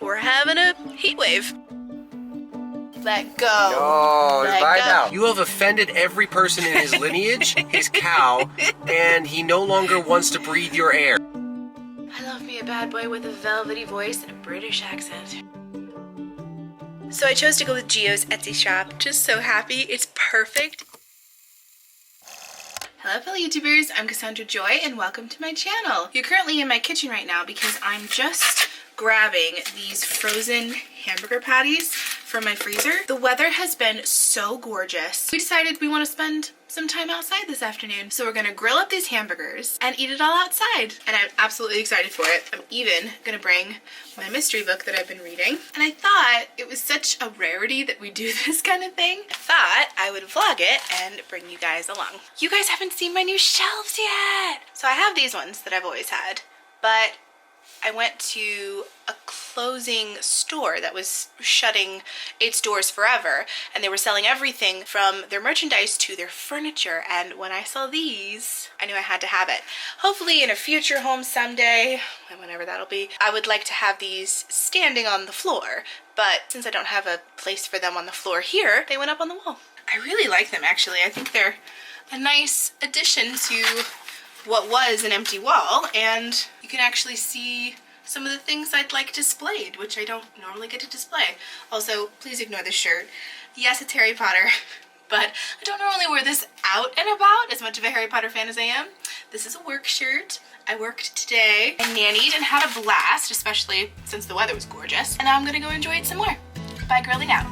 we're having a heat wave. Let go. No, Let right go. now. You have offended every person in his lineage, his cow, and he no longer wants to breathe your air. I love me a bad boy with a velvety voice and a British accent. So I chose to go with Gio's Etsy shop. Just so happy. It's perfect. Hello fellow YouTubers, I'm Cassandra Joy and welcome to my channel. You're currently in my kitchen right now because I'm just grabbing these frozen hamburger patties from my freezer. The weather has been so gorgeous. We decided we want to spend some time outside this afternoon. So we're gonna grill up these hamburgers and eat it all outside. And I'm absolutely excited for it. I'm even gonna bring my mystery book that I've been reading. And I thought it was such a rarity that we do this kind of thing. I thought I would vlog it and bring you guys along. You guys haven't seen my new shelves yet. So I have these ones that I've always had, but I went to a closing store that was shutting its doors forever, and they were selling everything from their merchandise to their furniture, and when I saw these, I knew I had to have it. Hopefully in a future home someday, whenever that'll be, I would like to have these standing on the floor, but since I don't have a place for them on the floor here, they went up on the wall. I really like them actually. I think they're a nice addition to what was an empty wall, and you can actually see some of the things I'd like displayed, which I don't normally get to display. Also, please ignore this shirt. Yes, it's Harry Potter, but I don't normally wear this out and about, as much of a Harry Potter fan as I am. This is a work shirt. I worked today. I nannied and had a blast, especially since the weather was gorgeous. And now I'm gonna go enjoy it some more by grilling out.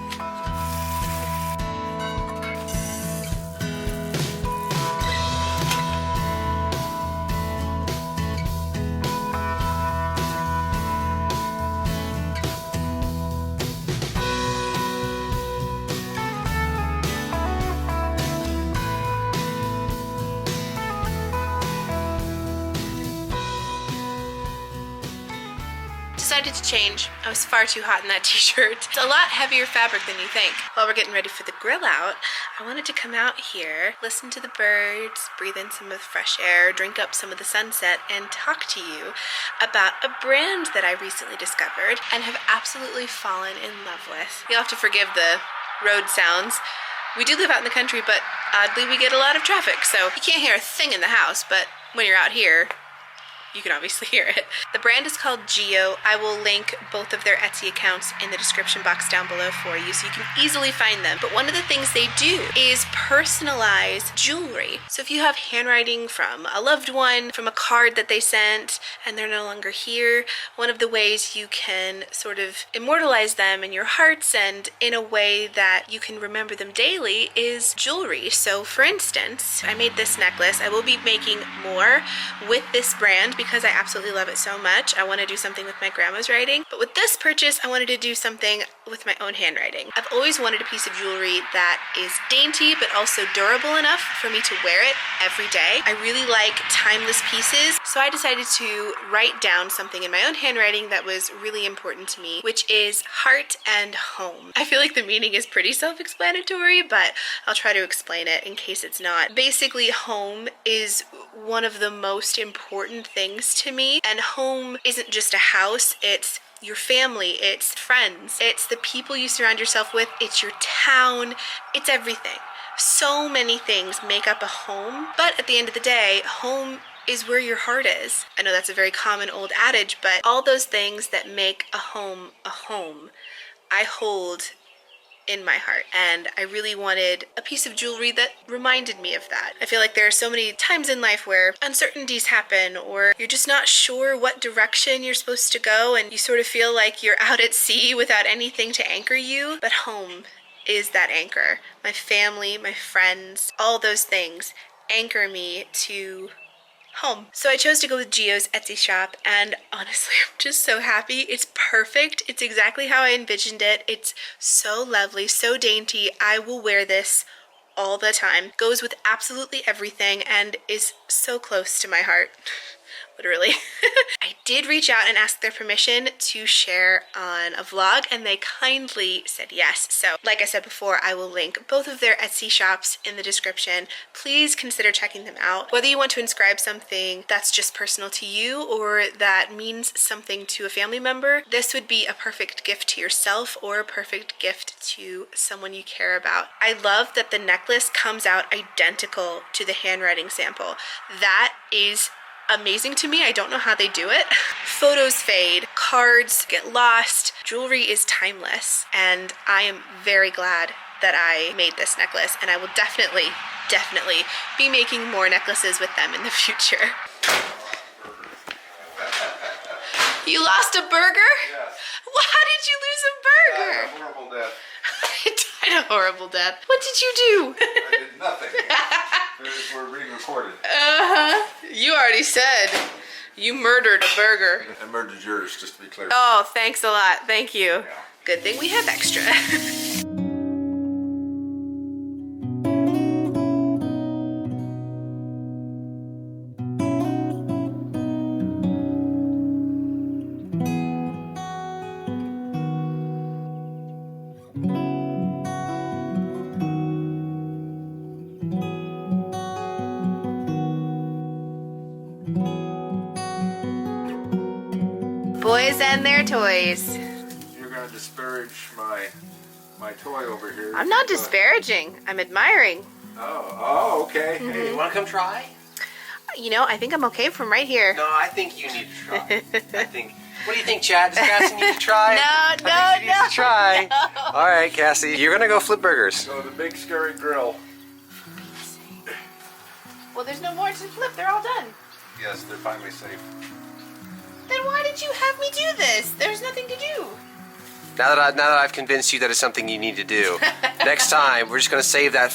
Decided to change. I was far too hot in that t-shirt. It's a lot heavier fabric than you think. While we're getting ready for the grill out, I wanted to come out here, listen to the birds, breathe in some of the fresh air, drink up some of the sunset, and talk to you about a brand that I recently discovered and have absolutely fallen in love with. You'll have to forgive the road sounds. We do live out in the country, but oddly we get a lot of traffic, so you can't hear a thing in the house, but when you're out here, you can obviously hear it. The brand is called Gio. I will link both of their Etsy accounts in the description box down below for you so you can easily find them. But one of the things they do is personalize jewelry. So if you have handwriting from a loved one, from a card that they sent, and they're no longer here, one of the ways you can sort of immortalize them in your hearts and in a way that you can remember them daily is jewelry. So for instance, I made this necklace. I will be making more with this brand because I absolutely love it so much. I want to do something with my grandma's writing, but with this purchase I wanted to do something with my own handwriting. I've always wanted a piece of jewelry that is dainty but also durable enough for me to wear it every day. I really like timeless pieces, so I decided to write down something in my own handwriting that was really important to me, which is heart and home. I feel like the meaning is pretty self-explanatory, but I'll try to explain it in case it's not. Basically, home is one of the most important things to me, and home isn't just a house, it's your family, it's friends, it's the people you surround yourself with, it's your town, it's everything. So many things make up a home, but at the end of the day, home is where your heart is. I know that's a very common old adage, but all those things that make a home, I hold in my heart, and I really wanted a piece of jewelry that reminded me of that. I feel like there are so many times in life where uncertainties happen, or you're just not sure what direction you're supposed to go, and you sort of feel like you're out at sea without anything to anchor you, but home is that anchor. My family, my friends, all those things anchor me to home. So I chose to go with Gio's Etsy shop, and honestly I'm just so happy. It's perfect. It's exactly how I envisioned it. It's so lovely, so dainty. I will wear this all the time. Goes with absolutely everything and is so close to my heart. literally. I did reach out and ask their permission to share on a vlog, and they kindly said yes. So like I said before, I will link both of their Etsy shops in the description. Please consider checking them out. Whether you want to inscribe something that's just personal to you or that means something to a family member, this would be a perfect gift to yourself or a perfect gift to someone you care about. I love that the necklace comes out identical to the handwriting sample. That is amazing to me. I don't know how they do it. Photos fade, cards get lost, jewelry is timeless, and I am very glad that I made this necklace, and I will definitely be making more necklaces with them in the future. You lost a burger? Yes. How did you lose a burger? I died a horrible death. I died a horrible death. What did you do? I did nothing. We're being recorded. You already said you murdered a burger. I murdered yours, just to be clear. Oh, thanks a lot. Thank you. Yeah. Good thing we have extra. Boys and their toys. You're going to disparage my toy over here. I'm not disparaging. I'm admiring. Oh, okay. Hey, you want to come try? You know, I think I'm okay from right here. No, I think you need to try. What do you think, Chad? Does Cassie need to try? No, I think she needs to try. no. All right, Cassie, you're gonna go flip burgers. So the big scary grill. Well, there's no more to flip. They're all done. Yes, they're finally safe. Then why did you have me do this? There's nothing to do. Now that I've convinced you that it's something you need to do, next time we're just gonna save that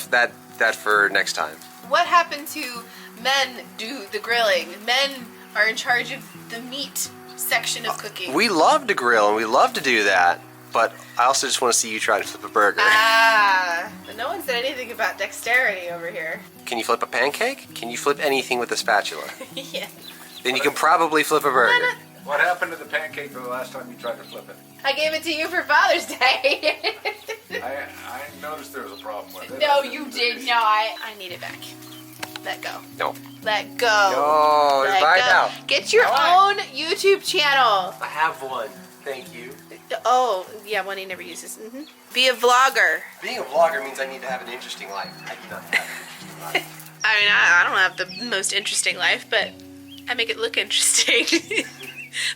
for next time. What happened to men do the grilling? Men are in charge of the meat section of cooking. We love to grill and we love to do that, but I also just want to see you try to flip a burger. But no one said anything about dexterity over here. Can you flip a pancake? Can you flip anything with a spatula? Yeah. Then you can probably flip a burger. What happened to the pancake the last time you tried to flip it? I gave it to you for Father's Day. I noticed there was a problem with it. No, you did not. I need it back. Let go. No. Let go. No, Let buy it go. now. Get your own YouTube channel. I have one. Thank you. Oh, yeah, one he never uses. Be a vlogger. Being a vlogger means I need to have an interesting life. I do not have an interesting life. I mean, I don't have the most interesting life, but I make it look interesting.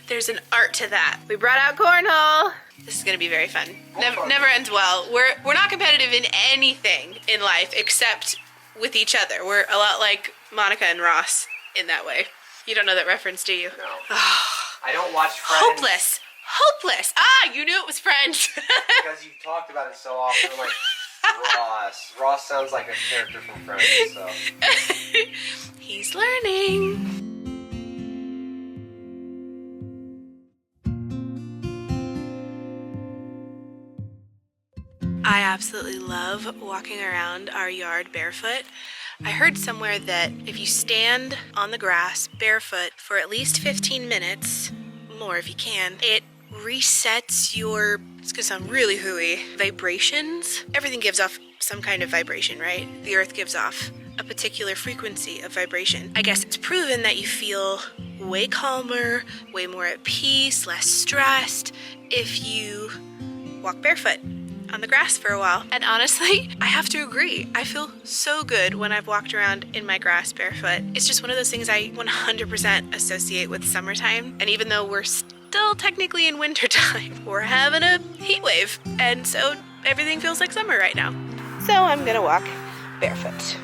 There's an art to that. We brought out cornhole. This is gonna be very fun. Never ends well. We're not competitive in anything in life except with each other. We're a lot like Monica and Ross in that way. You don't know that reference, do you? No. I don't watch Friends. Hopeless. Hopeless. Ah, you knew it was Friends. Because you've talked about it so often. I'm like, Ross. Ross sounds like a character from Friends, so. He's learning. I absolutely love walking around our yard barefoot. I heard somewhere that if you stand on the grass barefoot for at least 15 minutes, more if you can, it resets your, it's gonna sound really hooey, vibrations. Everything gives off some kind of vibration, right? The earth gives off a particular frequency of vibration. I guess it's proven that you feel way calmer, way more at peace, less stressed if you walk barefoot on the grass for a while. And honestly, I have to agree. I feel so good when I've walked around in my grass barefoot. It's just one of those things I 100% associate with summertime. And even though we're still technically in wintertime, we're having a heat wave. And so everything feels like summer right now. So I'm gonna walk barefoot.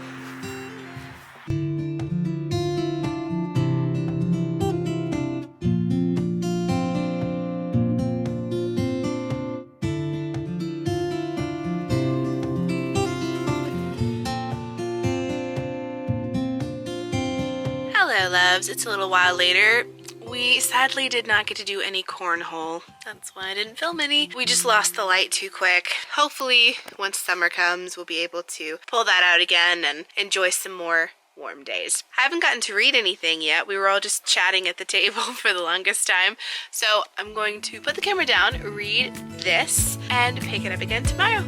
Hello loves, it's a little while later. We sadly did not get to do any cornhole. That's why I didn't film any. We just lost the light too quick. Hopefully, once summer comes, we'll be able to pull that out again and enjoy some more warm days. I haven't gotten to read anything yet. We were all just chatting at the table for the longest time. So I'm going to put the camera down, read this, and pick it up again tomorrow.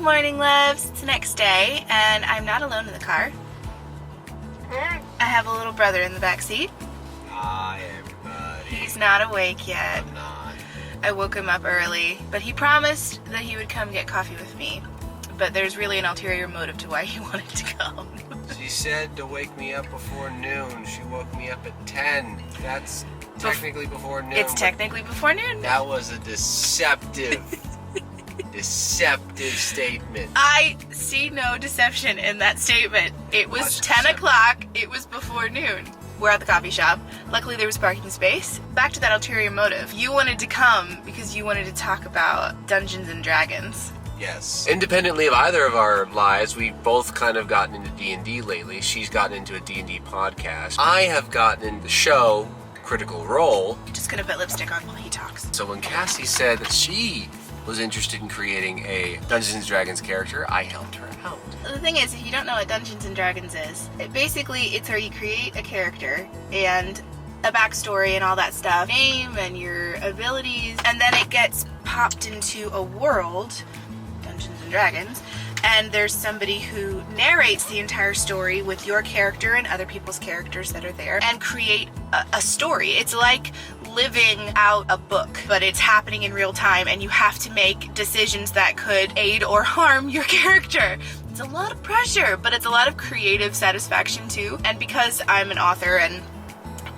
Morning, loves. It's the next day and I'm not alone in the car. I have a little brother in the back seat. Hi, everybody. He's not awake yet. I'm not. I woke him up early, but he promised that he would come get coffee with me. But there's really an ulterior motive to why he wanted to come. She said to wake me up before noon. She woke me up at 10. That's technically before noon. It's technically before noon. That was a deceptive statement. I see no deception in that statement. It was Watch 10 deception. o'clock. It was before noon. We're at the coffee shop. Luckily there was parking space. Back to that ulterior motive. You wanted to come because you wanted to talk about Dungeons and Dragons. Yes. Independently of either of our lives, we've both kind of gotten into D&D lately. She's gotten into a D&D podcast. I have gotten into the show Critical Role. Just gonna put lipstick on while he talks. So when Cassie said that she was interested in creating a Dungeons and Dragons character, I helped her out. The thing is, if you don't know what Dungeons and Dragons is, it's where you create a character and a backstory and all that stuff, name and your abilities, and then it gets popped into a world, Dungeons and Dragons, and there's somebody who narrates the entire story with your character and other people's characters that are there and create a story. It's like living out a book, but it's happening in real time and you have to make decisions that could aid or harm your character. It's a lot of pressure, but it's a lot of creative satisfaction too. And because I'm an author and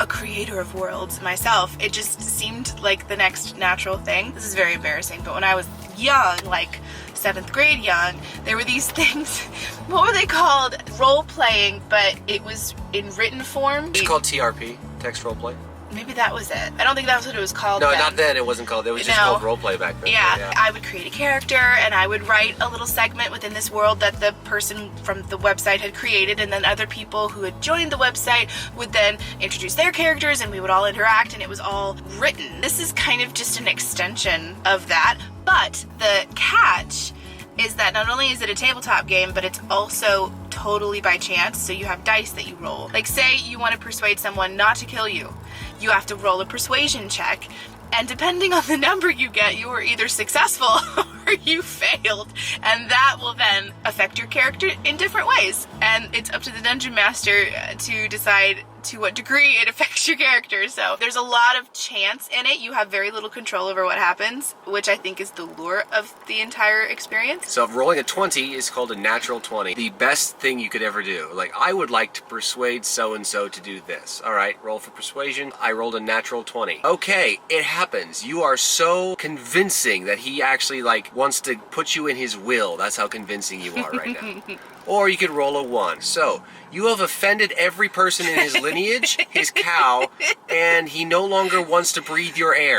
a creator of worlds myself, it just seemed like the next natural thing. This is very embarrassing, but when I was young, like 7th grade young, there were these things, what were they called? Role playing, but it was in written form. It's called TRP, text roleplay. Maybe that was it. I don't think that's what it was called. No, then. not then. It wasn't called. It was just called roleplay back then. Yeah, I would create a character and I would write a little segment within this world that the person from the website had created, and then other people who had joined the website would then introduce their characters and we would all interact, and it was all written. This is kind of just an extension of that, but the catch is that not only is it a tabletop game, but it's also totally by chance, so you have dice that you roll. Like, say you want to persuade someone not to kill you. You have to roll a persuasion check, and depending on the number you get, you are either successful or you failed, and that will then affect your character in different ways. And it's up to the dungeon master to decide to what degree it affects your character. So there's a lot of chance in it. You have very little control over what happens, which I think is the lure of the entire experience. So rolling a 20 is called a natural 20. The best thing you could ever do. Like, I would like to persuade so-and-so to do this. All right, roll for persuasion. I rolled a natural 20. Okay, it happens. You are so convincing that he actually, like, wants to put you in his will. That's how convincing you are right now. Or you could roll a 1. So, you have offended every person in his lineage, his cow, and he no longer wants to breathe your air.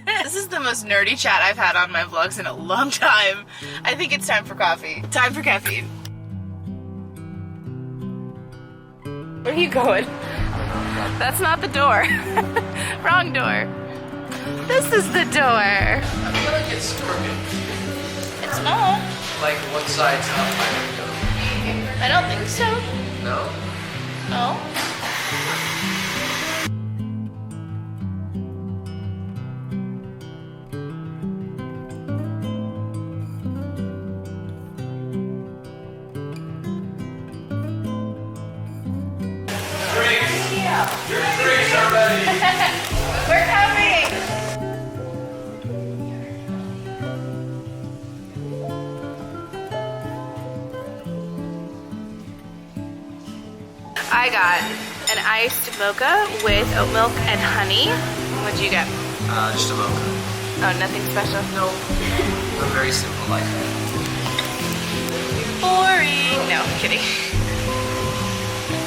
This is the most nerdy chat I've had on my vlogs in a long time. I think it's time for coffee. Time for caffeine. Where are you going? That's not the door. Wrong door. This is the door. I feel like it's crooked. It's not. Like, one side's up, I don't know. I don't think so. No? No. We're coming! I got an iced mocha with oat milk and honey. What'd you get? Just a mocha. Oh, nothing special? No. A very simple life. Boring. No, I'm kidding.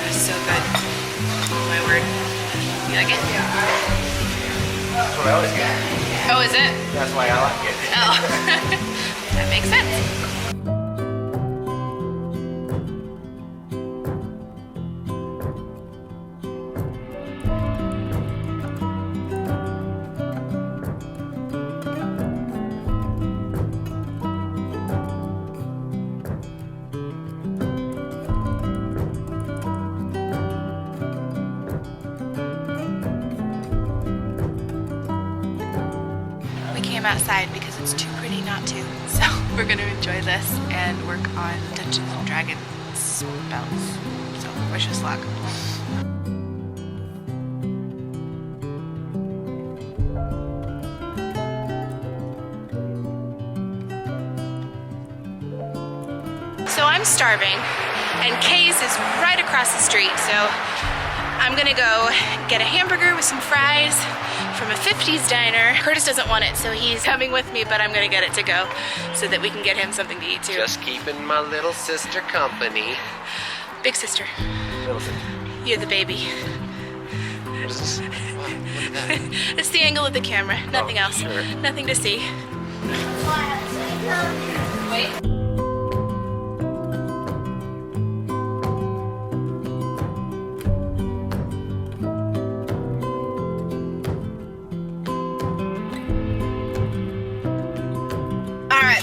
That's so good. Oh my word. You like it? That's what I always get. Oh, is it? That's why I like it. Oh, that makes sense. Outside because it's too pretty not to. So we're gonna enjoy this and work on Dungeons and Dragons spells. So wish us luck. So I'm starving and Kay's is right across the street. So I'm gonna go get a hamburger with some fries from a 50s diner. Curtis doesn't want it, so he's coming with me, but I'm gonna get it to go so that we can get him something to eat too. Just keeping my little sister company. Big sister. Little sister. You're the baby. What is this? What is that? It's the angle of the camera, nothing else. Sure. Nothing to see. Wait.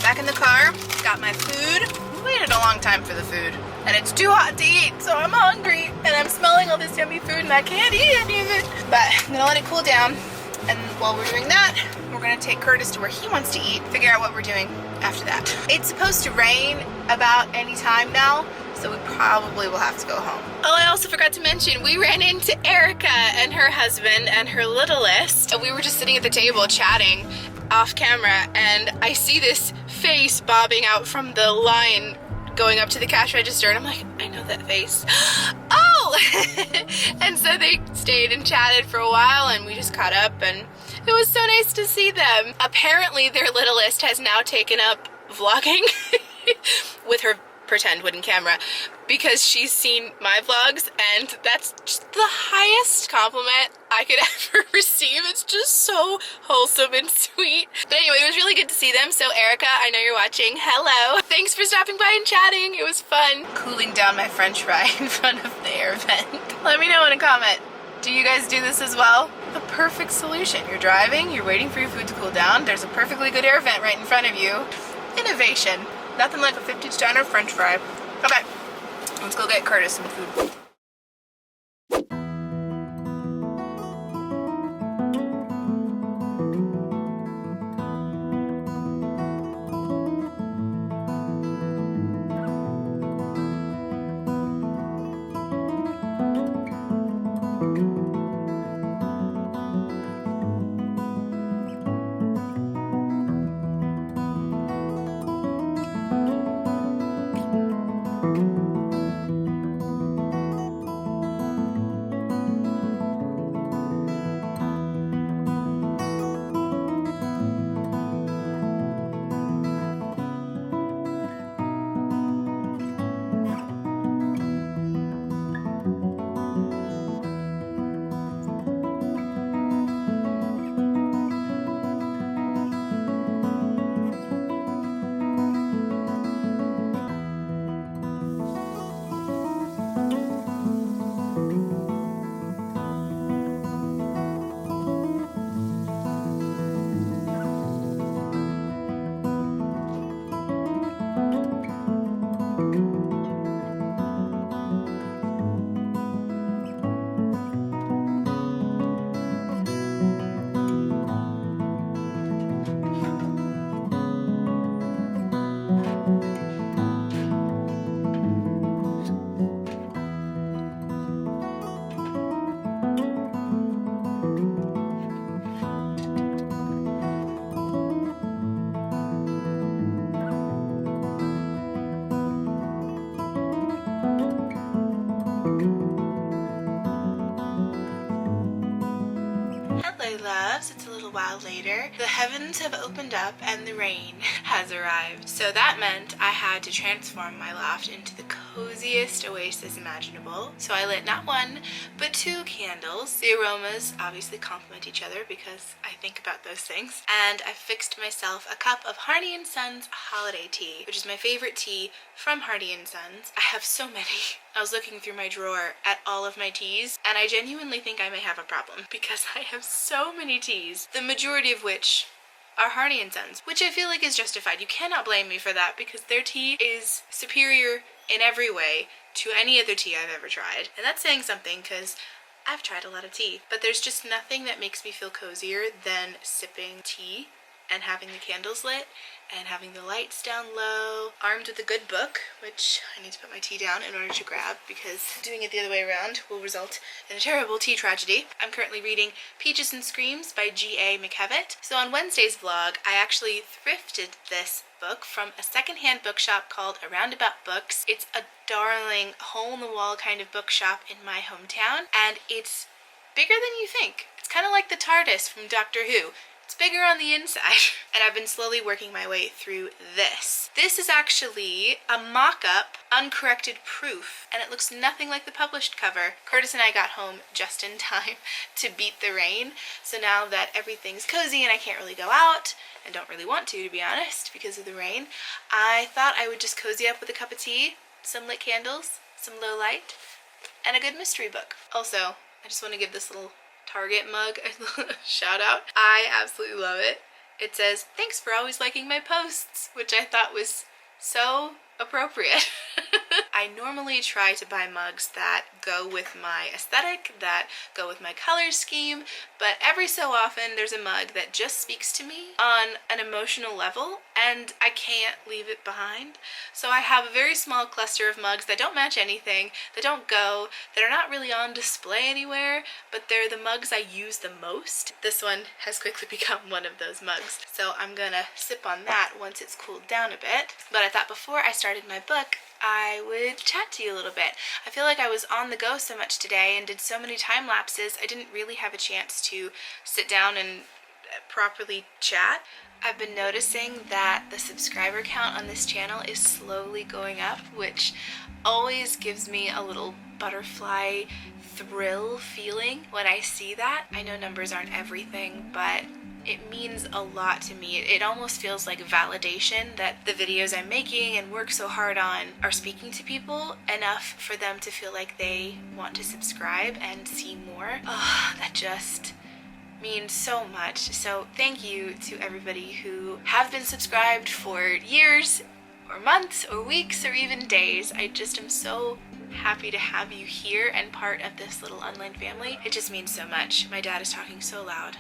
Back in the car, got my food. We waited a long time for the food, and it's too hot to eat, so I'm hungry, and I'm smelling all this yummy food, and I can't eat any of it. But I'm gonna let it cool down, and while we're doing that, we're gonna take Curtis to where he wants to eat, figure out what we're doing after that. It's supposed to rain about any time now, so we probably will have to go home. Oh, I also forgot to mention, we ran into Erica and her husband and her littlest. We were just sitting at the table chatting off camera, and I see this face bobbing out from the line going up to the cash register, and I'm like, I know that face. Oh! And so they stayed and chatted for a while, and we just caught up, and it was so nice to see them. Apparently their littlest has now taken up vlogging with her pretend wooden camera because she's seen my vlogs, and that's just the highest compliment I could ever receive. It's just so wholesome and sweet. But anyway, it was really good to see them. So Erica, I know you're watching. Hello. Thanks for stopping by and chatting. It was fun. Cooling down my french fry in front of the air vent. Let me know in a comment. Do you guys do this as well? The perfect solution. You're driving, you're waiting for your food to cool down. There's a perfectly good air vent right in front of you. Innovation. Nothing like a 50s diner french fry. Okay, let's go get Curtis some food. little while later, the heavens have opened up and the rain has arrived. So that meant I had to transform my loft into the coziest oasis imaginable. So I lit not one, but 2 candles. The aromas obviously complement each other because I think about those things. And I fixed myself a cup of Hardy & Sons holiday tea, which is my favorite tea from Hardy & Sons. I have so many. I was looking through my drawer at all of my teas, and I genuinely think I may have a problem because I have so many teas, the majority of which are Hardy & Sons, which I feel like is justified. You cannot blame me for that because their tea is superior in every way to any other tea I've ever tried. And that's saying something because I've tried a lot of tea, but there's just nothing that makes me feel cozier than sipping tea and having the candles lit and having the lights down low, armed with a good book, which I need to put my tea down in order to grab because doing it the other way around will result in a terrible tea tragedy. I'm currently reading Peaches and Screams by G.A. McKevitt. So on Wednesday's vlog, I actually thrifted this book from a secondhand bookshop called Roundabout Books. It's a darling hole-in-the-wall kind of bookshop in my hometown, and it's bigger than you think. It's kind of like the TARDIS from Doctor Who. It's bigger on the inside. And I've been slowly working my way through this. This is actually a mock-up, uncorrected proof, and it looks nothing like the published cover. Curtis and I got home just in time to beat the rain, so now that everything's cozy and I can't really go out, and don't really want to be honest, because of the rain, I thought I would just cozy up with a cup of tea, some lit candles, some low light, and a good mystery book. Also, I just want to give this little Target mug a shout out. I absolutely love it. It says, "Thanks for always liking my posts," which I thought was so appropriate. I normally try to buy mugs that go with my aesthetic, that go with my color scheme, but every so often there's a mug that just speaks to me on an emotional level and I can't leave it behind. So I have a very small cluster of mugs that don't match anything, that don't go, that are not really on display anywhere, but they're the mugs I use the most. This one has quickly become one of those mugs, so I'm gonna sip on that once it's cooled down a bit. But I thought before I started my book, I would chat to you a little bit. I feel like I was on the go so much today and did so many time lapses, I didn't really have a chance to sit down and properly chat. I've been noticing that the subscriber count on this channel is slowly going up, which always gives me a little butterfly thrill feeling when I see that. I know numbers aren't everything, but it means a lot to me. It almost feels like validation that the videos I'm making and work so hard on are speaking to people enough for them to feel like they want to subscribe and see more. Oh, that just means so much. So thank you to everybody who have been subscribed for years or months or weeks or even days. I just am so happy to have you here and part of this little online family. It just means so much. My dad is talking so loud.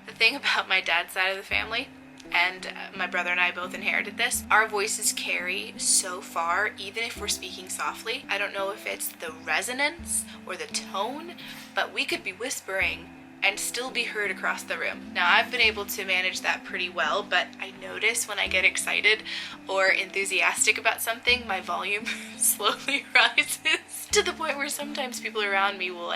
The thing about my dad's side of the family, and my brother and I both inherited this, our voices carry so far, even if we're speaking softly. I don't know if it's the resonance or the tone, but we could be whispering and still be heard across the room. Now, I've been able to manage that pretty well, but I notice when I get excited or enthusiastic about something, my volume slowly rises to the point where sometimes people around me will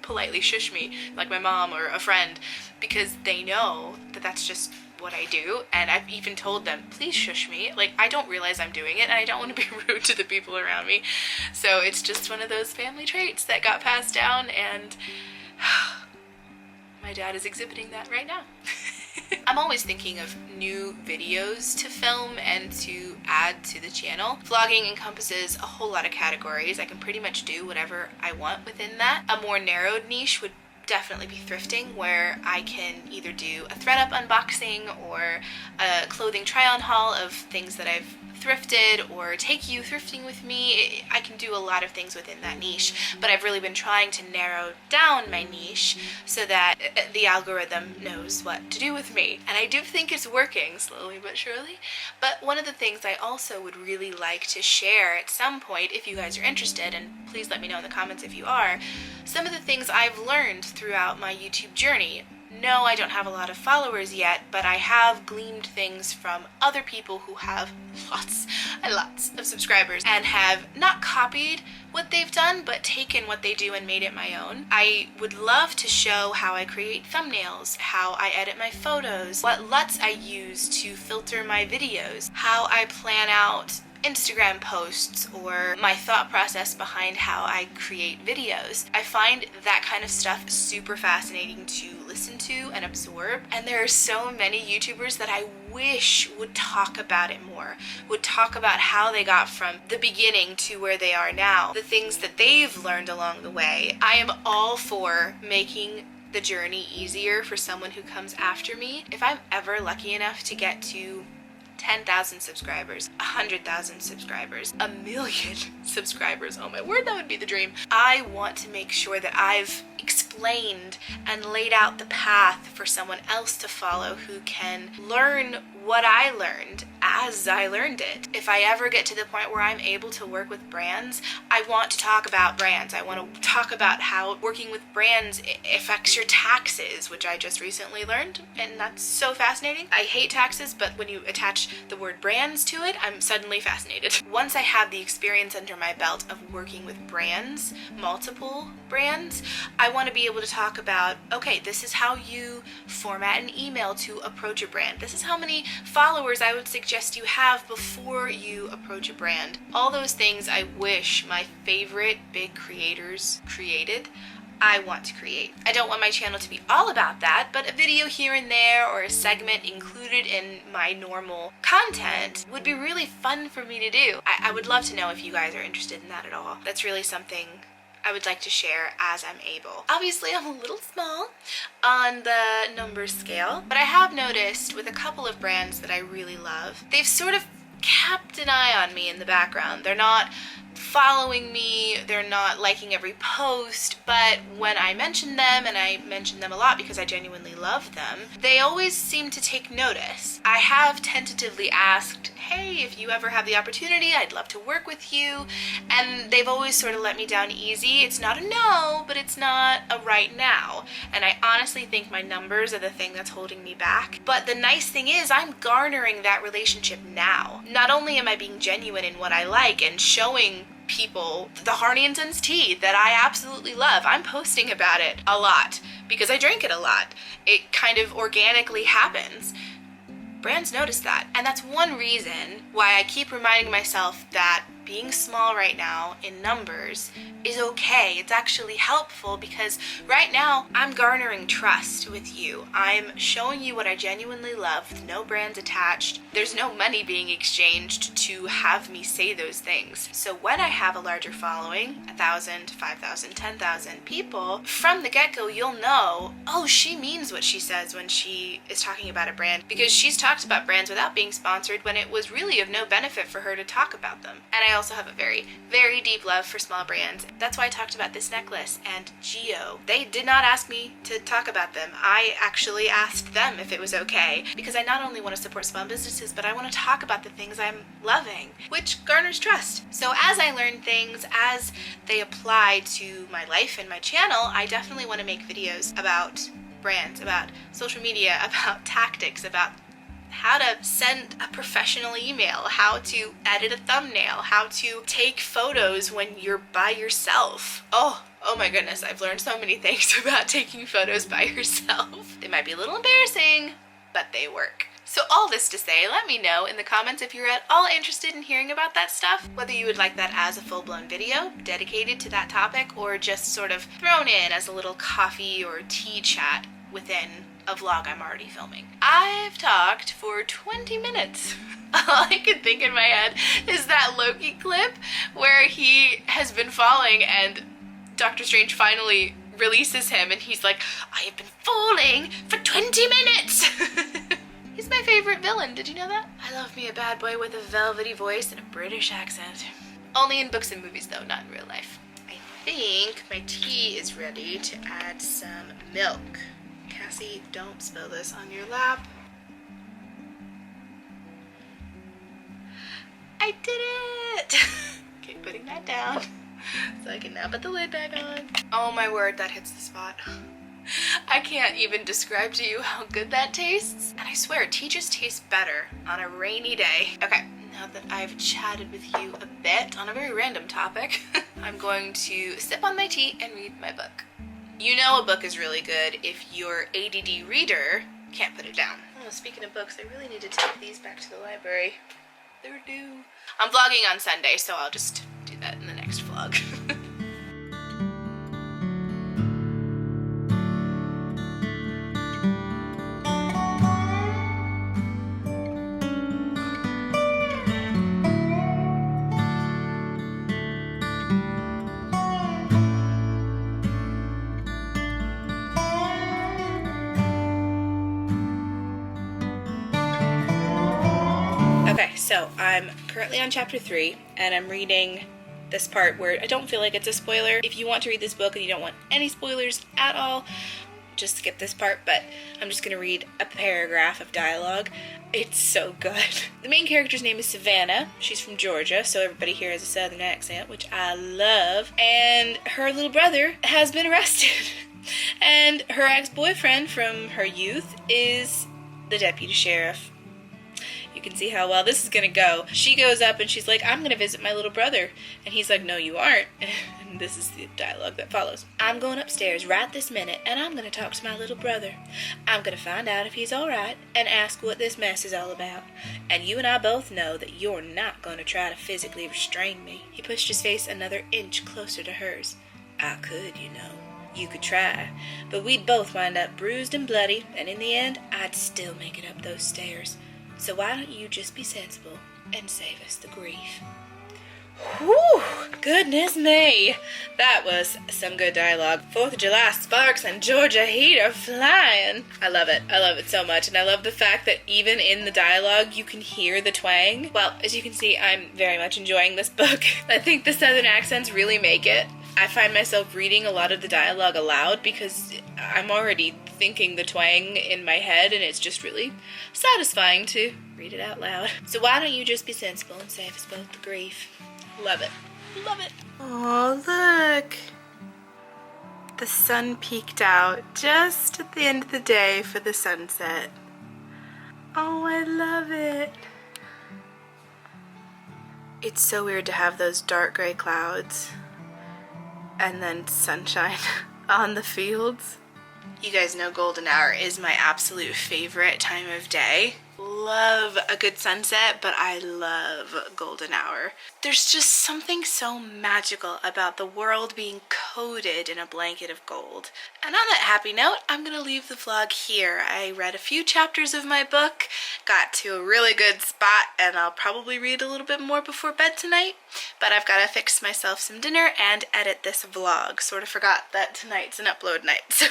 politely shush me, like my mom or a friend, because they know that that's just what I do, and I've even told them, please shush me. I don't realize I'm doing it, and I don't want to be rude to the people around me. So it's just one of those family traits that got passed down, and my dad is exhibiting that right now. I'm always thinking of new videos to film and to add to the channel. Vlogging encompasses a whole lot of categories. I can pretty much do whatever I want within that. A more narrowed niche would definitely be thrifting, where I can either do a ThredUp unboxing or a clothing try-on haul of things that I've thrifted, or take you thrifting with me. I can do a lot of things within that niche, but I've really been trying to narrow down my niche so that the algorithm knows what to do with me. And I do think it's working, slowly but surely. But one of the things I also would really like to share at some point, if you guys are interested, and please let me know in the comments if you are, some of the things I've learned throughout my YouTube journey. No, I don't have a lot of followers yet, but I have gleaned things from other people who have lots and lots of subscribers and have not copied, what they've done, but taken what they do and made it my own. I would love to show how I create thumbnails, how I edit my photos, what LUTs I use to filter my videos, how I plan out Instagram posts, or my thought process behind how I create videos. I find that kind of stuff super fascinating to listen to and absorb, and there are so many YouTubers that I wish would talk about it more, would talk about how they got from the beginning to where they are now, the things that they've learned along the way. I am all for making the journey easier for someone who comes after me. If I'm ever lucky enough to get to 10,000 subscribers, 100,000 subscribers, 1,000,000 subscribers, oh my word, that would be the dream. I want to make sure that I've explained and laid out the path for someone else to follow who can learn what I learned as I learned it. If I ever get to the point where I'm able to work with brands, I want to talk about brands. I want to talk about how working with brands affects your taxes, which I just recently learned, and that's so fascinating. I hate taxes, but when you attach the word brands to it, I'm suddenly fascinated. Once I have the experience under my belt of working with brands, multiple brands, I want to be able to talk about, okay, this is how you format an email to approach a brand. This is how many followers I would suggest you have before you approach a brand. All those things I wish my favorite big creators created, I want to create. I don't want my channel to be all about that, but a video here and there or a segment included in my normal content would be really fun for me to do. I would love to know if you guys are interested in that at all. That's really something I would like to share as I'm able. Obviously, I'm a little small on the numbers scale, but I have noticed with a couple of brands that I really love, they've sort of kept an eye on me in the background. They're not following me, they're not liking every post, but when I mention them, and I mention them a lot because I genuinely love them, they always seem to take notice. I have tentatively asked, hey, if you ever have the opportunity, I'd love to work with you, and they've always sort of let me down easy. It's not a no, but it's not a right now, and I honestly think my numbers are the thing that's holding me back. But the nice thing is I'm garnering that relationship now. Not only am I being genuine in what I like and showing people the Harney and Sons tea that I absolutely love, I'm posting about it a lot because I drink it a lot. It kind of organically happens. Brands notice that, and that's one reason why I keep reminding myself that being small right now in numbers is okay. It's actually helpful because right now I'm garnering trust with you. I'm showing you what I genuinely love with no brands attached. There's no money being exchanged to have me say those things. So when I have a larger following, 1,000, 5,000, 10,000 people, from the get-go you'll know, oh, she means what she says when she is talking about a brand, because she's talked about brands without being sponsored when it was really of no benefit for her to talk about them. And I also have a very, very deep love for small brands. That's why I talked about this necklace and Geo. They did not ask me to talk about them. I actually asked them if it was okay, because I not only want to support small businesses, but I want to talk about the things I'm loving, which garners trust. So as I learn things, as they apply to my life and my channel, I definitely want to make videos about brands, about social media, about tactics, about how to send a professional email, how to edit a thumbnail, how to take photos when you're by yourself. Oh my goodness, I've learned so many things about taking photos by yourself. They might be a little embarrassing, but they work. So all this to say, let me know in the comments if you're at all interested in hearing about that stuff, whether you would like that as a full-blown video dedicated to that topic, or just sort of thrown in as a little coffee or tea chat within a vlog I'm already filming. I've talked for 20 minutes. All I can think in my head is that Loki clip where he has been falling and Doctor Strange finally releases him and he's like, I have been falling for 20 minutes! He's my favorite villain, did you know that? I love me a bad boy with a velvety voice and a British accent. Only in books and movies though, not in real life. I think my tea is ready to add some milk. Cassie, don't spill this on your lap. I did it! Okay, putting that down so I can now put the lid back on. Oh my word, that hits the spot. I can't even describe to you how good that tastes. And I swear, tea just tastes better on a rainy day. Okay, now that I've chatted with you a bit on a very random topic, I'm going to sip on my tea and read my book. You know a book is really good if your ADD reader can't put it down. Oh, speaking of books, I really need to take these back to the library. They're due. I'm vlogging on Sunday, so I'll just do that in the next vlog. Okay, so I'm currently on chapter 3, and I'm reading this part where I don't feel like it's a spoiler. If you want to read this book and you don't want any spoilers at all, just skip this part, but I'm just going to read a paragraph of dialogue. It's so good. The main character's name is Savannah. She's from Georgia, so everybody here has a southern accent, which I love. And her little brother has been arrested. And her ex-boyfriend from her youth is the deputy sheriff. You can see how well this is gonna go. She goes up and she's like, I'm gonna visit my little brother. And he's like, no, you aren't. And this is the dialogue that follows. I'm going upstairs right this minute and I'm gonna talk to my little brother. I'm gonna find out if he's alright and ask what this mess is all about. And you and I both know that you're not gonna try to physically restrain me. He pushed his face another inch closer to hers. I could, you know. You could try. But we'd both wind up bruised and bloody, and in the end, I'd still make it up those stairs. So why don't you just be sensible and save us the grief? Whew! Goodness me! That was some good dialogue. 4th of July sparks and Georgia heat are flying. I love it. I love it so much. And I love the fact that even in the dialogue, you can hear the twang. Well, as you can see, I'm very much enjoying this book. I think the southern accents really make it. I find myself reading a lot of the dialogue aloud because I'm already thinking the twang in my head, and it's just really satisfying to read it out loud. So why don't you just be sensible and save us both the grief? Love it. Love it. Oh, look. The sun peeked out just at the end of the day for the sunset. Oh, I love it. It's so weird to have those dark gray clouds and then sunshine on the fields. You guys know golden hour is my absolute favorite time of day. Love a good sunset, but I love golden hour. There's just something so magical about the world being coated in a blanket of gold. And on that happy note, I'm gonna leave the vlog here. I read a few chapters of my book, got to a really good spot, and I'll probably read a little bit more before bed tonight. But I've gotta fix myself some dinner and edit this vlog. Sort of forgot that tonight's an upload night. So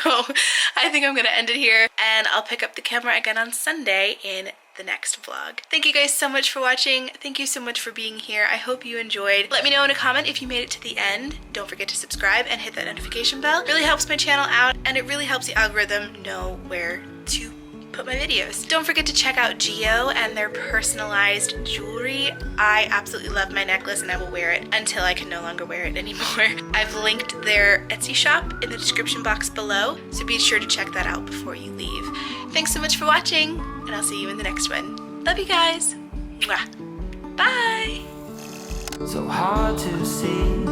I think I'm gonna end it here, and I'll pick up the camera again on Sunday in the next vlog. Thank you guys so much for watching. Thank you so much for being here. I hope you enjoyed. Let me know in a comment if you made it to the end. Don't forget to subscribe and hit that notification bell. It really helps my channel out, and it really helps the algorithm know where to put my videos. Don't forget to check out Geo and their personalized jewelry. I absolutely love my necklace, and I will wear it until I can no longer wear it anymore. I've linked their Etsy shop in the description box below, so be sure to check that out before you leave. Thanks so much for watching, and I'll see you in the next one. Love you guys. Mwah. Bye. So hard to see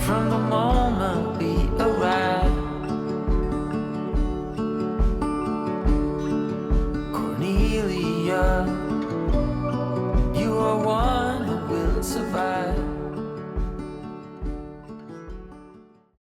from the moment we arrive. Cornelia